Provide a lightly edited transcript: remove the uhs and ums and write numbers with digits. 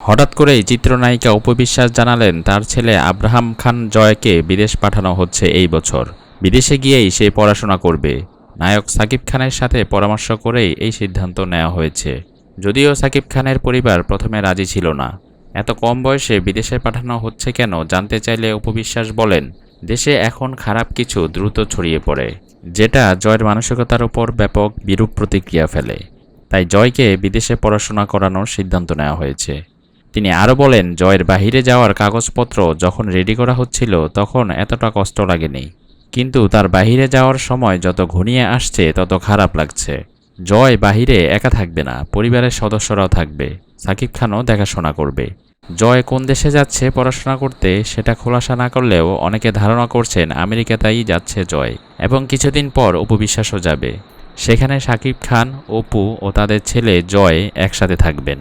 হঠাৎ করেই চিত্রনায়িকা অপু বিশ্বাস জানালেন তার ছেলে আব্রাহাম খান জয়কে বিদেশ পাঠানো হচ্ছে এই বছর। বিদেশে গিয়েই সে পড়াশোনা করবে। নায়ক সাকিব খানের সাথে পরামর্শ করেই এই সিদ্ধান্ত নেওয়া হয়েছে। যদিও সাকিব খানের পরিবার প্রথমে রাজি ছিল না। এত কম বয়সে বিদেশে পাঠানো হচ্ছে কেন জানতে চাইলে অপু বিশ্বাস বলেন, দেশে এখন খারাপ কিছু দ্রুত ছড়িয়ে পড়ে, যেটা জয়ের মানসিকতার উপর ব্যাপক বিরূপ প্রতিক্রিয়া ফেলে। তাই জয়কে বিদেশে পড়াশোনা করানোর সিদ্ধান্ত নেওয়া হয়েছে। তিনি আরও বলেন, জয়ের বাহিরে যাওয়ার কাগজপত্র যখন রেডি করা হচ্ছিল তখন এতটা কষ্ট লাগেনি, কিন্তু তার বাহিরে যাওয়ার সময় যত ঘনিয়ে আসছে তত খারাপ লাগছে। জয় বাহিরে একা থাকবে না, পরিবারের সদস্যরাও থাকবে, সাকিব খানও দেখাশোনা করবে। জয় কোন দেশে যাচ্ছে পড়াশোনা করতে সেটা খোলাসা না করলেও অনেকে ধারণা করছেন আমেরিকাতেই যাচ্ছে জয়, এবং কিছুদিন পর অপু বিশ্বাসও যাবে। সেখানে সাকিব খান, অপু ও তাদের ছেলে জয় একসাথে থাকবেন।